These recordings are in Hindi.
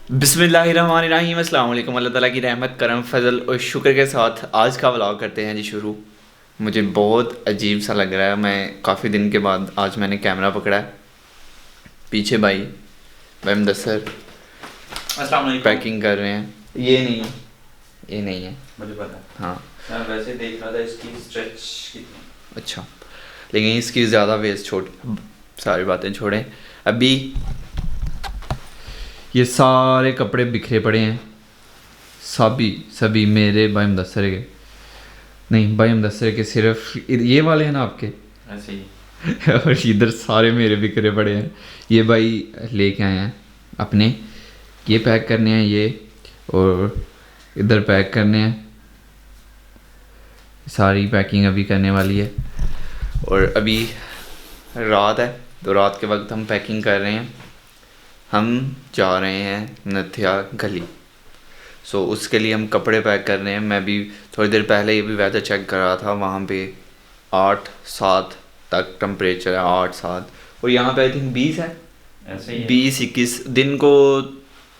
बिस्मिल्लाहिर्रहमानिर्रहीम, अस्सलाम वालेकुम। अल्लाह ताला की रहमत, करम, फजल और शुक्र के साथ आज का व्लॉग करते हैं जी शुरू। मुझे बहुत अजीब सा लग रहा है, मैं काफ़ी दिन के बाद आज मैंने कैमरा पकड़ा है। पीछे भाई भाई मुदस्सर अस्सलाम वालेकुम। पैकिंग कर रहे हैं। ये नहीं है, ये नहीं है, मुझे पता है। हाँ मैं वैसे देख रहा था इसकी स्ट्रेच कितनी। अच्छा। लेकिन इसकी ज़्यादा वेस्ट छोड़, सारी बातें छोड़ें। अभी ये सारे कपड़े बिखरे पड़े हैं, सभी सभी मेरे भाई मुदस्सर के, नहीं भाई मुदस्सर के, सिर्फ ये वाले हैं ना आपके ऐसे ही और इधर सारे मेरे बिखरे पड़े हैं। ये भाई लेके आए हैं अपने, ये पैक करने हैं ये, और इधर पैक करने हैं। सारी पैकिंग अभी करने वाली है और अभी रात है तो रात के वक्त हम पैकिंग कर रहे हैं। हम जा रहे हैं नथिया गली, सो उसके लिए हम कपड़े पैक कर रहे हैं। मैं भी थोड़ी देर पहले ये भी वेदर चेक कर रहा था, वहाँ पे 8-7 तक टेम्परेचर है, 8-7, और यहाँ पे आई थिंक 20 है, ऐसे ही है। 20-21 दिन को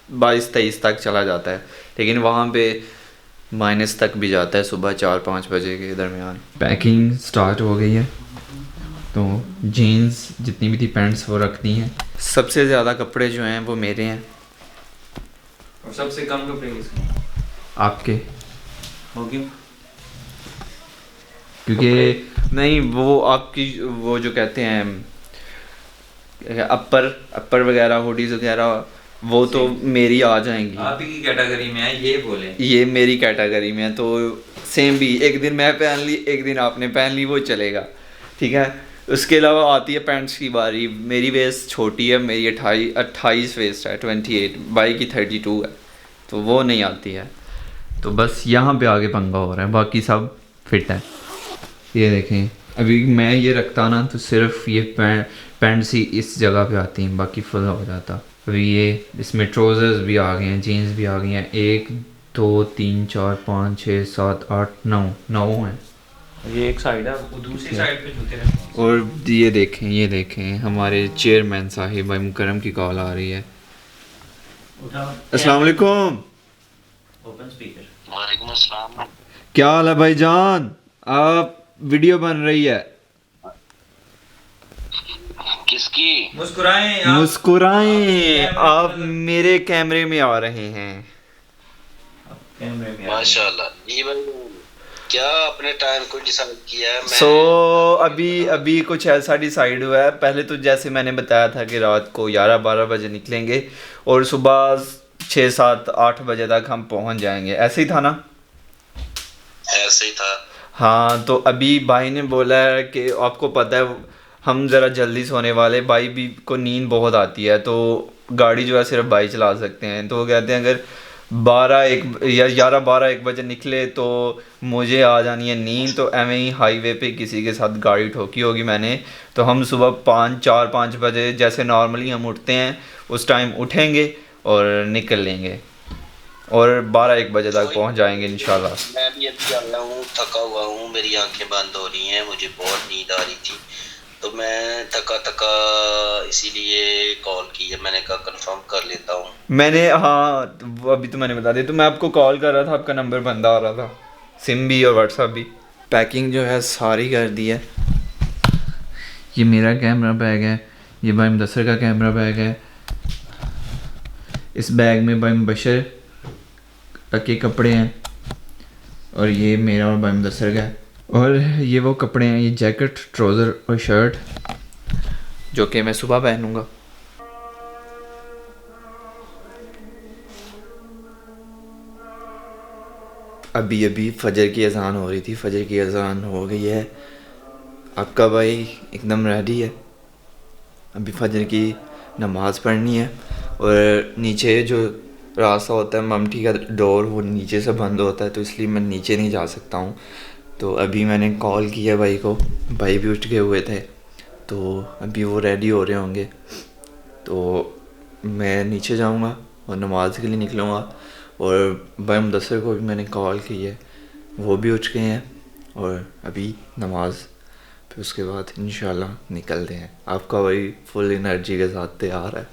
22-23 तक चला जाता है, लेकिन वहाँ पे माइनस तक भी जाता है सुबह 4-5 बजे के दरमियान। पैकिंग स्टार्ट हो गई है, तो जीन्स जितनी भी थी, पैंट्स वो रखनी है। सबसे ज़्यादा कपड़े जो हैं वो मेरे हैं। और सबसे कम कपड़े किसके? आपके? हो क्यों? क्योंकि नहीं, वो आपकी वो जो कहते हैं अपर वगैरह, हुडीज वगैरह, वो तो मेरी आ जाएंगी। आप ही की कैटेगरी में है ये बोले। ये मेरी कैटेगरी में है, तो सेम भी एक दिन मैं पहन ली, एक दिन आपने पहन ली, वो चलेगा, ठीक है। उसके अलावा आती है पैंट्स की बारी। मेरी वेस्ट छोटी है, मेरी 28 वेस्ट है, 28, बाई की 32 है, तो वो नहीं आती है। तो बस यहाँ पे आगे पंगा हो रहा है, बाकी सब फिट है। ये देखें, अभी मैं ये रखता ना तो सिर्फ ये पैंट्स ही इस जगह पे आती हैं, बाकी फुल हो जाता। अभी ये इसमें ट्राउज़र्स भी आ गए हैं, जीन्स भी आ गई हैं। 1 2 3 4 5 6 7 8 9 हैं। ये एक साइड है, वो दूसरी साइड पे जूते रखते हैं। और ये देखें हमारे चेयरमैन साहिब भाई मुकरम की कॉल आ रही है। उठाओ। अस्सलाम वालेकुम। Open speaker. वालेकुम अस्सलाम। क्या हाल है भाईजान? आप वीडियो बन रही है। किसकी? मुस्कुराएं आप। मुस्कुराएं, आप मेरे कैमरे में आ रहे हैं। कैमरे में माशाल्लाह। जी भाई, क्या अपने टाइम को डिसाइड किया है? मैं अभी कुछ ऐसा डिसाइड हुआ है। पहले तो जैसे मैंने बताया था कि रात को 11-12 बजे निकलेंगे और सुबह 6-7-8 बजे तक हम पहुंच जाएंगे, ऐसे ही था ना? ऐसे ही था। हाँ, तो अभी भाई ने बोला है कि आपको पता है हम ज़रा जल्दी सोने वाले, भाई भी को नींद बहुत आती है, तो गाड़ी जो है सिर्फ भाई चला सकते हैं। तो वो कहते हैं अगर 12-1 या 11-12-1 बजे निकले तो मुझे आ जानी है नींद, तो एवं ही हाईवे पे किसी के साथ गाड़ी ठोकी होगी मैंने, तो हम सुबह 4-5 बजे जैसे नॉर्मली हम उठते हैं उस टाइम उठेंगे और निकल लेंगे और 12-1 बजे तक पहुंच जाएंगे इंशाल्लाह। मैं भी अभी आया हूँ, थका हुआ हूँ, मेरी आंखें बंद हो रही हैं, मुझे बहुत नींद आ रही थी, तो मैं थका इसीलिए कॉल की है। मैंने कहा कंफर्म कर लेता हूँ। मैंने, हाँ वो अभी तो मैंने बता दिया, तो मैं आपको कॉल कर रहा था, आपका नंबर बंद आ रहा था, सिम भी और व्हाट्सअप भी। पैकिंग जो है सारी कर दी है। ये मेरा कैमरा बैग है, ये भाई मुदस्सर का कैमरा बैग है, इस बैग में भाई मुबशर के कपड़े हैं, और ये मेरा और भाई मुदस्सर का है। और ये वो कपड़े हैं, ये जैकेट, ट्राउज़र और शर्ट जो कि मैं सुबह पहनूंगा। अभी फजर की अज़ान हो रही थी, फजर की अज़ान हो गई है। आपका भाई एकदम रेडी है, अभी फजर की नमाज़ पढ़नी है। और नीचे जो रास्ता होता है ममटी का डोर, वो नीचे से बंद होता है, तो इसलिए मैं नीचे नहीं जा सकता हूँ। तो अभी मैंने कॉल किया भाई को, भाई भी उठ गए हुए थे, तो अभी वो रेडी हो रहे होंगे, तो मैं नीचे जाऊँगा और नमाज के लिए निकलूँगा। और भाई मुदस्सर को भी मैंने कॉल की है, वो भी उठ गए हैं, और अभी नमाज, फिर उसके बाद इंशाल्लाह निकलते हैं। आपका भाई फुल एनर्जी के साथ तैयार है,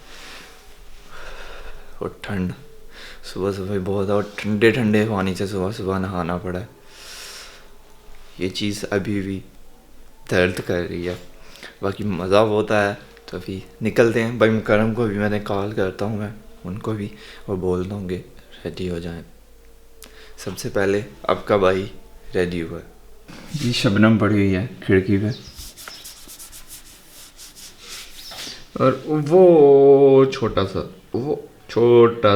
और ठंड सुबह सुबह बहुत, और ठंडे ठंडे पानी से सुबह सुबह नहाना पड़ा है। ये चीज़ अभी भी दर्द कर रही है, बाकी मज़ा बहुत आया। तो अभी निकलते हैं। भाई मुकरम को भी मैंने कॉल करता हूँ मैं उनको भी, और बोल दूँगे रेडी हो जाएं। सबसे पहले आपका भाई रेडी हुआ है। ये शबनम पड़ी हुई है खिड़की पे, और वो छोटा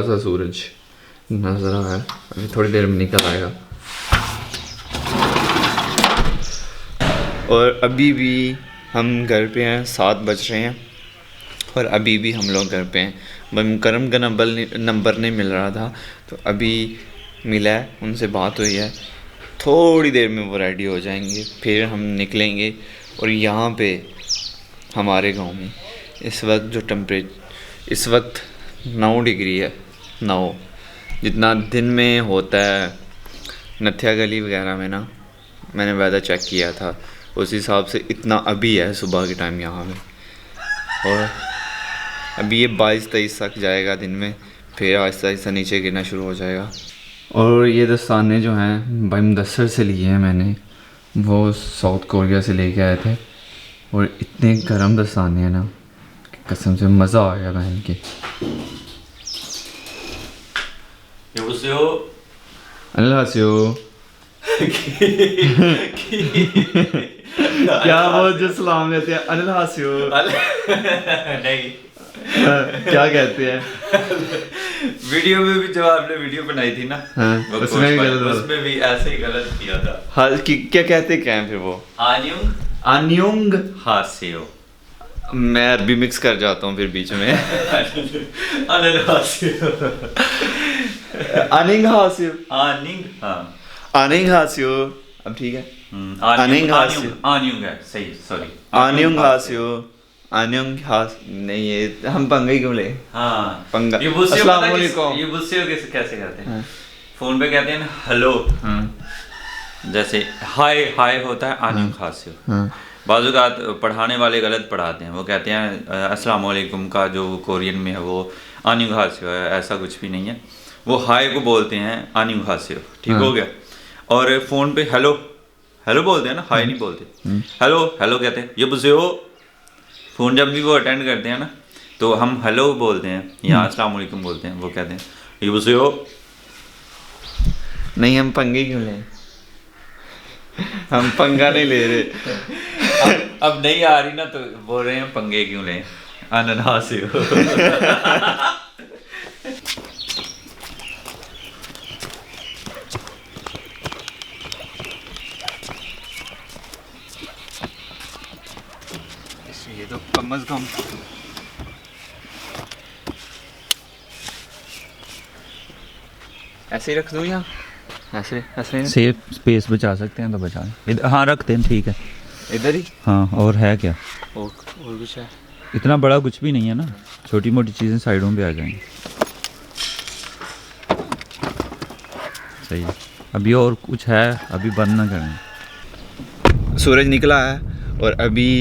सा सूरज नजर आ रहा है। अभी थोड़ी देर में निकल आएगा। और अभी भी हम घर पे हैं, 7 बज रहे हैं और अभी भी हम लोग घर पे हैं। भाई मुकरम का नंबर नहीं मिल रहा था, तो अभी मिला है, उनसे बात हुई है। थोड़ी देर में वो रेडी हो जाएंगे, फिर हम निकलेंगे। और यहाँ पे हमारे गांव में इस वक्त जो टेम्परेचर इस वक्त 9 डिग्री है। 9 जितना दिन में होता है नथिया गली वगैरह में ना, मैंने वेदर चेक किया था, उस हिसाब से इतना अभी है सुबह के टाइम यहाँ में। और अभी ये 22-23 तक जाएगा दिन में, फिर आहिस्ता आहिस्ता नीचे गिरना शुरू हो जाएगा। और ये दस्ताने जो हैं भाई मुदस्सर से लिए हैं मैंने, वो साउथ कोरिया से लेके आए थे। और इतने गर्म दस्ताने हैं ना, कसम से मज़ा आ गया पहन के। क्या वो जो सलाम लेते हैं अनिल हासियो नहीं क्या कहते हैं? वीडियो में भी जब आपने वीडियो बनाई थी ना, हाँ, उसमें भी गलत उसमें भी ऐसे ही गलत किया था। हाँ, क्या कहते क्या हैं फिर वो? आन्युंग हासियो। मैं अरबी मिक्स कर जाता हूँ फिर बीच में। अनिल हासियो। अनिंग हासियो। आनिंग हासियो। अब ठीक है। आन्युंग है सही, सॉरी। आन्युंग हासियो। आन्युंग हास नहीं, ये हम पंगा क्यों ले? हाँ पंगा। ये बुस्सियो कैसे कहते हैं? फोन पे कहते हैं हेलो, जैसे हाय होता है आन्युंग हासियो। बाज़-औक़ात पढ़ाने वाले गलत पढ़ाते हैं, वो कहते हैं अस्सलाम वालेकुम का जो कोरियन में है वो आन्युंग हासियो है। ऐसा कुछ भी नहीं है, वो हाय को बोलते हैं आन्युंग हासियो। ठीक हो गया। और फ़ोन पे हेलो बोलते हैं ना, हाय नहीं बोलते। हेलो कहते हैं। ये बुस्सियो। फ़ोन जब भी वो अटेंड करते हैं ना, तो हम हेलो बोलते हैं या अस्सलाम वालेकुम बोलते हैं, वो कहते हैं ये बुस्सियो। नहीं, हम पंगे क्यों लें? हम पंगा नहीं ले रहे। अब नहीं आ रही ना, तो बोल रहे हैं पंगे क्यों लें, अनानास हो। ये तो कम अज कम ऐसे ही रख दूँ या ऐसे सेफ स्पेस बचा सकते हैं तो बचा लें। हाँ रखते हैं, ठीक है इधर ही। हाँ और है क्या? और कुछ है? इतना बड़ा कुछ भी नहीं है ना, छोटी मोटी चीज़ें साइडों पे आ जाएंगी। सही है। अभी और कुछ है, अभी बंद ना करें। सूरज निकला है और अभी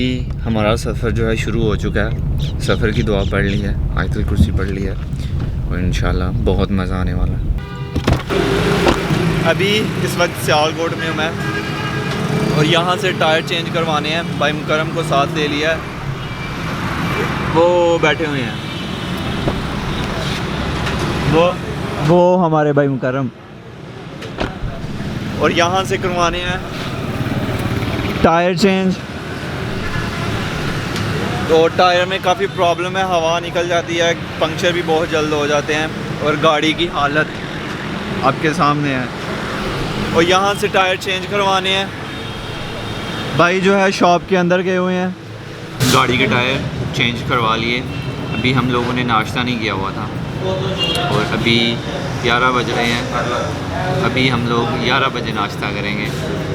हमारा सफ़र जो है शुरू हो चुका है। सफ़र की दुआ पढ़ ली है, आयतुल कुर्सी पढ़ ली है और इंशाल्लाह बहुत मज़ा आने वाला है। अभी इस वक्त सियालकोट में हूँ मैं और यहाँ से टायर चेंज करवाने हैं। भाई मुकरम को साथ ले लिया है, वो बैठे हुए हैं। वो हमारे भाई मुकरम, और यहाँ से करवाने हैं टायर चेंज। तो टायर में काफ़ी प्रॉब्लम है, हवा निकल जाती है, पंक्चर भी बहुत जल्द हो जाते हैं और गाड़ी की हालत आपके सामने है। और यहाँ से टायर चेंज करवाने हैं। भाई जो है शॉप के अंदर गए हुए हैं, गाड़ी के टायर चेंज करवा लिए। अभी हम लोगों ने नाश्ता नहीं किया हुआ था और अभी 11 बज रहे हैं। अभी हम लोग 11 बजे नाश्ता करेंगे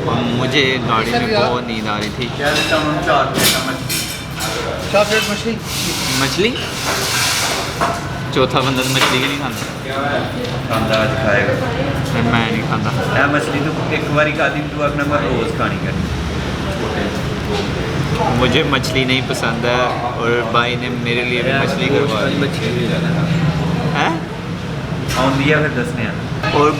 और मुझे गाड़ी में बहुत नींद आ रही थी। 4 प्लेट मछली। चौथा बंदा तो मछली के नहीं खाता। आज खाएगा। मैं नहीं खाता मछली तो एक बारी खाती, तो अपना बार रोज़ खानी करनी। मुझे मछली नहीं पसंद है और भाई ने मेरे लिए भी मछली करवा दी। मछली है दिया फिर 10 ने आना। और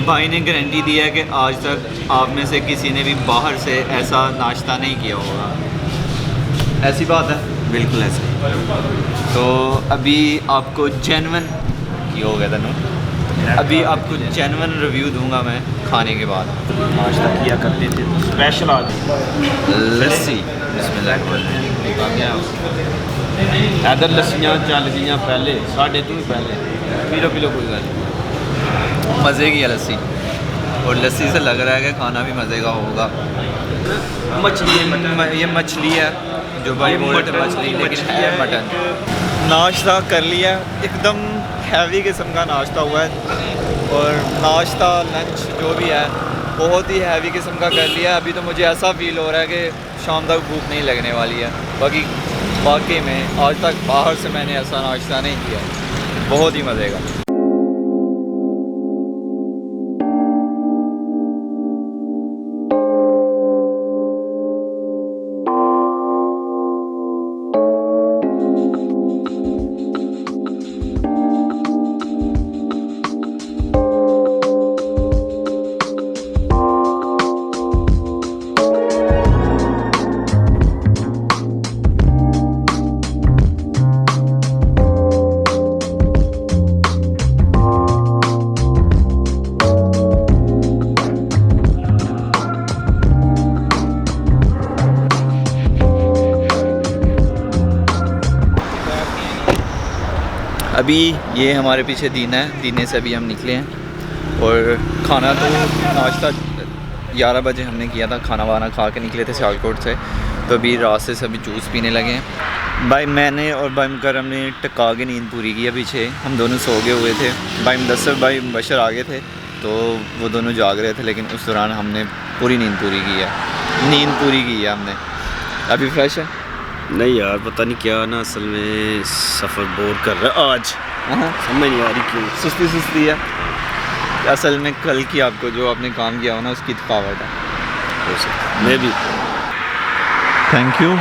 भाई ने गारंटी दी है कि आज तक आप में से किसी ने भी बाहर से ऐसा नाश्ता नहीं किया होगा। ऐसी बात है? बिल्कुल ऐसे। तो अभी आपको जेन्युइन ये हो गया था ना, अभी आपको जेन्युइन रिव्यू दूंगा मैं खाने के बाद। नाश्ता किया करते थे तो स्पेशल आज लस्सी इधर लस्सियाँ चल गई पहले, साढ़े तू भी पहले पी लो कोई गल नहीं। मज़े की है लस्सी, और लस्सी से लग रहा है कि खाना भी मज़े का होगा। मछली ये मछली है जो भाई बोल रहे थे मछली, लेकिन है मटन। नाश्ता कर लिया, एकदम हैवी किस्म का नाश्ता हुआ है, और नाश्ता लंच जो भी है बहुत ही हैवी किस्म का कर लिया। अभी तो मुझे ऐसा फील हो रहा है कि शाम तक भूख नहीं लगने वाली है। बाकी वाकई में आज तक बाहर से मैंने ऐसा नाश्ता नहीं किया, बहुत ही मज़े का। अभी ये हमारे पीछे दीना है, दीने से अभी हम निकले हैं, और खाना तो नाश्ता 11 बजे हमने किया था, खाना वाना खा के निकले थे सियालकोट से। तो अभी रास्ते से अभी जूस पीने लगे हैं। भाई मैंने और भाई मुकरम ने टका के नींद पूरी की है पीछे, हम दोनों सो गए हुए थे। भाई मुदस्सिर भाई बशर आ गए थे तो वो दोनों जाग रहे थे, लेकिन उस दौरान हमने पूरी नींद पूरी की है हमने। अभी फ्रेश है? नहीं यार, पता नहीं क्या ना, असल में सफ़र बोर कर रहा है आज, समझ नहीं आ रही क्यों। सुस्ती है असल में। कल की आपको जो आपने काम किया हो ना उसकी थकावट है, हो सकता है। मैं भी थैंक यू।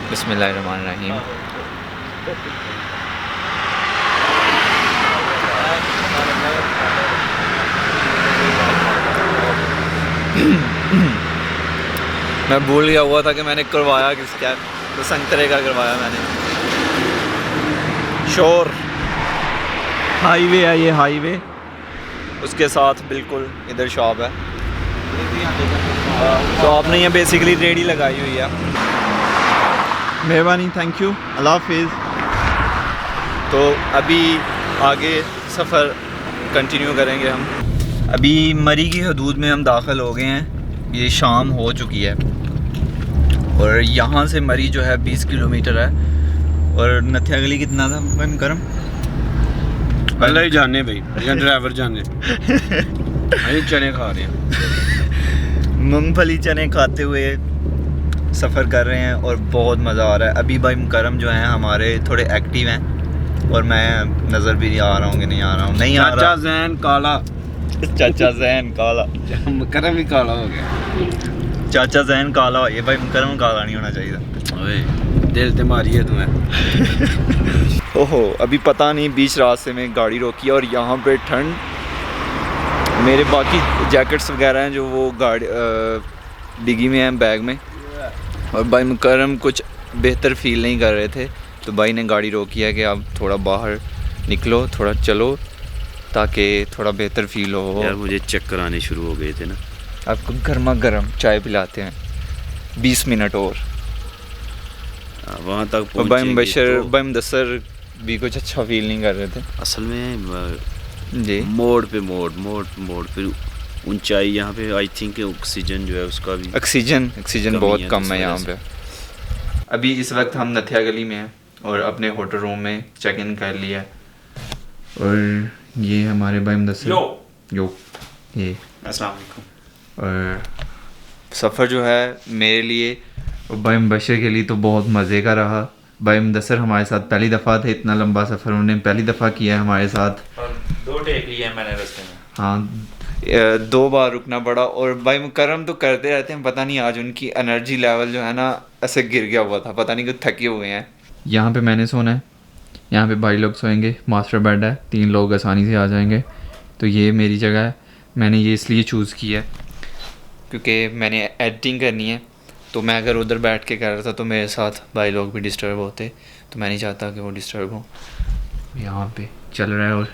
बिस्मिल्लाहिर्रहमानिर्रहीम। मैं भूल गया हुआ था कि मैंने करवाया किसका, तो संतरे का करवाया मैंने। शोर हाईवे है, ये हाईवे, उसके साथ बिल्कुल इधर शॉप है। तो आपने यहाँ बेसिकली रेडी लगाई हुई है। मेहरबानी, थैंक यू, अल्लाह हाफिज़। तो अभी आगे सफ़र कंटिन्यू करेंगे हम। अभी मरी की हदूद में हम दाखिल हो गए हैं, ये शाम हो चुकी है, और यहाँ से मरी जो है 20 किलोमीटर है। और नथिया गली कितना था भाई करम? अल्लाह ही जाने भाई, या ड्राइवर जाने। अभी चने खा रहे हैं, मूंगफली चने खाते हुए सफ़र कर रहे हैं, और बहुत मज़ा आ रहा है। अभी भाई मुकरम जो हैं हमारे थोड़े एक्टिव हैं, और मैं नज़र भी आ रहा हूँ कि नहीं आ रहा हूँ, नहीं आ रहा। चाचा जैन काला, चाचा जैन काला, मुकरम भी काला हो गया। चाचा जैन काला हो गया भाई, मुकरम काला नहीं होना चाहिए। ओए दिल ते मारी है तुम्हें। ओहो, अभी पता नहीं बीच रास्ते में गाड़ी रोकी है, और यहाँ पे ठंड, मेरे बाकी जैकेट्स वगैरह हैं जो वो गाड़ी डिगी में हैं, बैग में। और भाई मुकरम कुछ बेहतर फील नहीं कर रहे थे, तो भाई ने गाड़ी रोकी है कि आप थोड़ा बाहर निकलो, थोड़ा चलो, ताकि थोड़ा बेहतर फील हो। यार मुझे चक्कर आने शुरू हो गए थे ना। आपको गर्मा गर्म चाय पिलाते हैं, 20 मिनट और वहाँ तक भाई भाई मुदस्सिर भी कुछ अच्छा फील नहीं कर रहे थे असल में जी। मोड़ पे ऊंचाई, यहाँ पे आई थिंक ऑक्सीजन जो है उसका भी ऑक्सीजन बहुत कम है यहाँ पे। अभी इस वक्त हम नथिया गली में हैं, और अपने होटल रूम में चेक इन कर लिया है, और ये हमारे भाई मुदस्सिर यो ये अस्सलाम वालेकुम। और सफ़र जो है मेरे लिए और भाई मुबशर के लिए तो बहुत मज़े का रहा। भाई मुदस्सिर हमारे साथ पहली दफ़ा थे, इतना लंबा सफ़र उन्होंने पहली दफ़ा किया है हमारे साथ, और 2 टेक लिए हैं मैंने रास्ते में। हाँ, 2 बार रुकना पड़ा। और भाई मुकरम तो करते रहते हैं, पता नहीं आज उनकी एनर्जी लेवल जो है ना ऐसे गिर गया हुआ था, पता नहीं कि थके हुए हैं। यहाँ पे मैंने सोना है, यहाँ पे भाई लोग सोएंगे, मास्टर बेड है, 3 लोग आसानी से आ जाएंगे। तो ये मेरी जगह है, मैंने ये इसलिए चूज़ किया है क्योंकि मैंने एडिटिंग करनी है। तो मैं अगर उधर बैठ के कर रहा था तो मेरे साथ भाई लोग भी डिस्टर्ब होते, तो मैं नहीं चाहता कि वो डिस्टर्ब हो। यहाँ पे चल रहा है और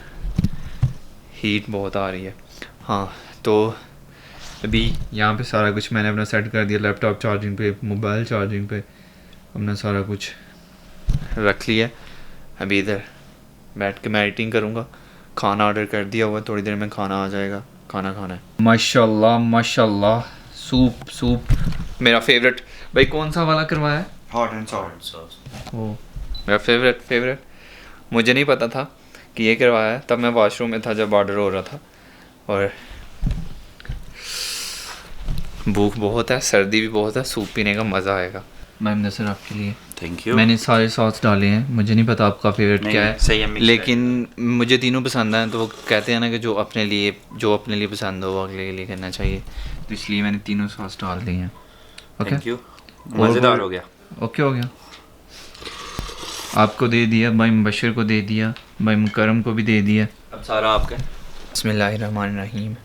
हीट बहुत आ रही है। हाँ, तो अभी यहाँ पे सारा कुछ मैंने अपना सेट कर दिया, लैपटॉप चार्जिंग पे, मोबाइल चार्जिंग पे, अपना सारा कुछ रख लिया। अभी इधर बैठ के मैं एडिटिंग करूँगा। खाना ऑर्डर कर दिया हुआ, थोड़ी देर में खाना आ जाएगा, खाना खाना है। माशाल्लाह माशाल्लाह, सूप मेरा फेवरेट। भाई कौन सा वाला करवाया है? Hot and sauce. ओ मेरा फेवरेट। मुझे नहीं पता था कि ये करवाया है, तब मैं वॉशरूम में था जब ऑर्डर हो रहा था। और भूख बहुत है, सर्दी भी बहुत है, सूप पीने का मज़ा आएगा। मैम नसर आपके लिए थैंक यू। मैंने सारे सॉस डाले हैं, मुझे नहीं पता आपका फेवरेट क्या है, सही है, लेकिन मुझे तीनों पसंद आए। तो वो कहते हैं ना कि जो अपने लिए पसंद हो वो अगले के लिए करना चाहिए, तो इसलिए मैंने तीनों सॉस डाल दिए हैं। ओके, थैंक यू, मज़ेदार हो गया। ओके हो गया। आपको दे दिया, भाई मुबशर को दे दिया, भाई मुकरम को भी दे दिया। अब सारा आपका। बिस्मिल्लाहिर्रहमानिर्रहीम।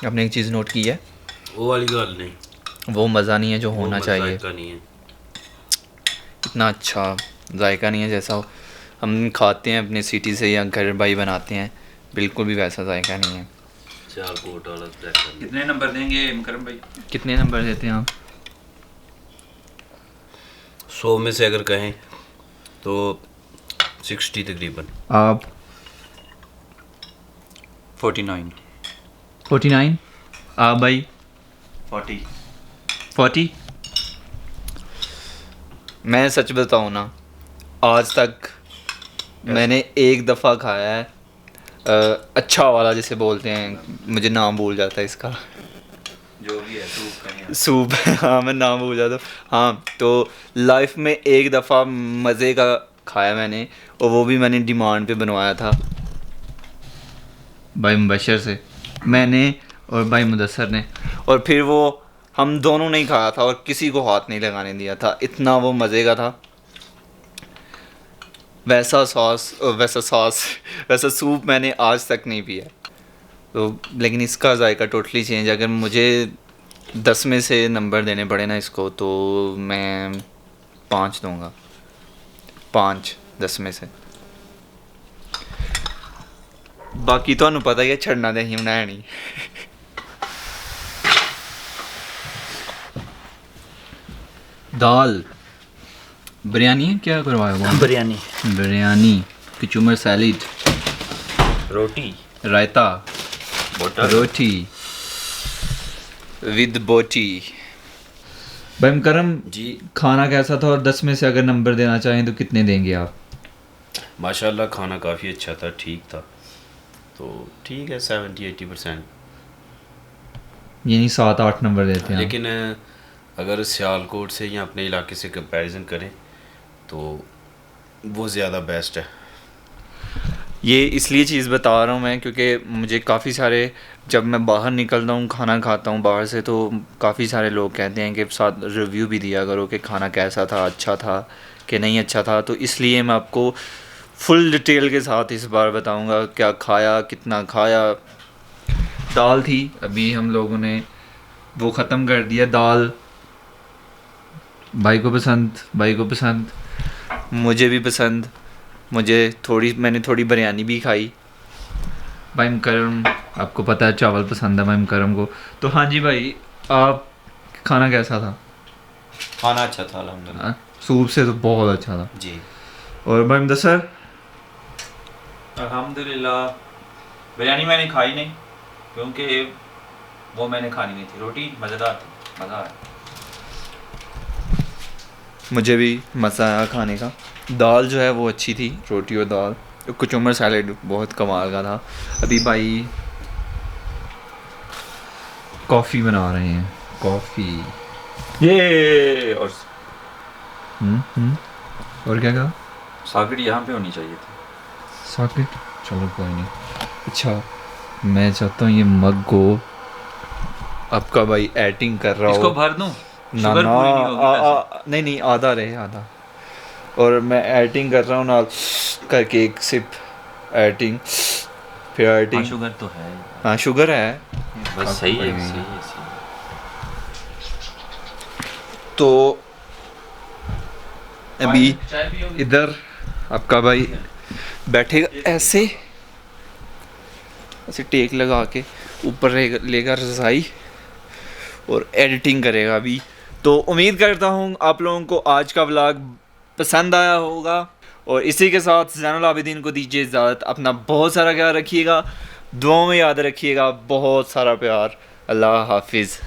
आपने एक चीज़ नोट की है, वो वाली गल नहीं, वो मज़ा नहीं है जो होना वो चाहिए। जायका नहीं है। इतना अच्छा जायका नहीं है जैसा हम खाते हैं अपने सिटी से या घर भाई बनाते हैं, बिल्कुल भी वैसा जायका नहीं है। सियालकोट वाला जायका। कितने नंबर देंगे मुकरम भाई? कितने नंबर देते हैं आप? 100 में से अगर कहें तो 60 तकरीबन। आप 49। 49? आप भाई 40? मैं सच बताऊँ ना, आज तक मैंने एक दफ़ा खाया है अच्छा वाला जिसे बोलते हैं, मुझे नाम भूल जाता है इसका, जो भी है सूप कहीं। सूप। हाँ मैं नाम भूल जाता हूँ। हाँ, तो लाइफ में एक दफ़ा मज़े का खाया मैंने, और वो भी मैंने डिमांड पे बनवाया था भाई मुबशर से, मैंने और भाई मुदस्सर ने, और फिर वो हम दोनों ने ही खाया था और किसी को हाथ नहीं लगाने दिया था, इतना वो मज़े का था। वैसा सूप मैंने आज तक नहीं पिया। तो लेकिन इसका जायका टोटली चेंज। अगर मुझे 10 में से नंबर देने पड़े ना इसको, तो मैं 5 दूंगा, 5 10 में से। बाकी तो पता ही है, छड़ना दे ही बनाया नहीं। दाल बिरयानी है क्या करवाया हुआ? Biryani, kachumber salad, roti, raita, roti with बोटी। भाई मुकरम जी खाना कैसा था, और 10 में से अगर नंबर देना चाहें तो कितने देंगे आप? माशाल्लाह खाना काफ़ी अच्छा था, ठीक था, तो ठीक है 70-80%। यानी 7-8 नंबर देते हैं। लेकिन अगर सियालकोट से या अपने इलाके से कंपैरिजन करें तो वो ज़्यादा बेस्ट है। ये इसलिए चीज़ बता रहा हूँ मैं क्योंकि मुझे काफ़ी सारे, जब मैं बाहर निकलता हूँ खाना खाता हूँ बाहर से, तो काफ़ी सारे लोग कहते हैं कि साथ रिव्यू भी दिया करो कि खाना कैसा था, अच्छा था कि नहीं अच्छा था। तो इसलिए मैं आपको फुल डिटेल के साथ इस बार बताऊँगा क्या खाया, कितना खाया। दाल थी, अभी हम लोगों ने वो ख़त्म कर दिया। दाल भाई को पसंद, मुझे भी पसंद, मैंने थोड़ी बिरयानी भी खाई। भाई मुकरम आपको पता है चावल पसंद है भाई मुकरम को। तो हाँ जी भाई, आप खाना कैसा था? खाना अच्छा था अल्हम्दुलिल्लाह। सूप से तो बहुत अच्छा था जी। और भाई मुदस्सर? अल्हम्दुलिल्लाह बिरयानी मैंने खाई नहीं क्योंकि वो मैंने खानी नहीं थी। रोटी मज़ेदार थी, मज़ा आया। मुझे भी मज़ा आया खाने का। दाल जो है वो अच्छी थी, रोटी और दाल। कचूमर सैलेड बहुत कमाल का था। अभी भाई कॉफ़ी बना रहे हैं, कॉफ़ी। ये और और क्या कहा? सॉकेट यहाँ पे होनी चाहिए थी। सॉकेट चलो कोई नहीं। अच्छा मैं चाहता हूँ ये मग को आपका भाई एडिटिंग कर रहा इसको हो भर दूं? ना शुगर ना पूरी नहीं होगी वैसे। नहीं नहीं आधा रहे आधा, और मैं एडिटिंग कर रहा हूँ ना करके एक सिप एडिटिंग, फिर हाँ, एडिटिंग। शुगर तो है, हाँ शुगर है। बस सही कोई है, नहीं। सही है, सही है। तो अभी चाय पियोगे? इधर आपका भाई बैठेगा ऐसे ऐसे टेक लगा के, ऊपर लेगा रज़ाई और एडिटिंग करेगा अभी। तो उम्मीद करता हूँ आप लोगों को आज का व्लॉग पसंद आया होगा, और इसी के साथ ज़ैनुल आबिदीन को दीजिए इजाज़त। अपना बहुत सारा ख्याल रखिएगा, दुआओं में याद रखिएगा, बहुत सारा प्यार। अल्लाह हाफिज़।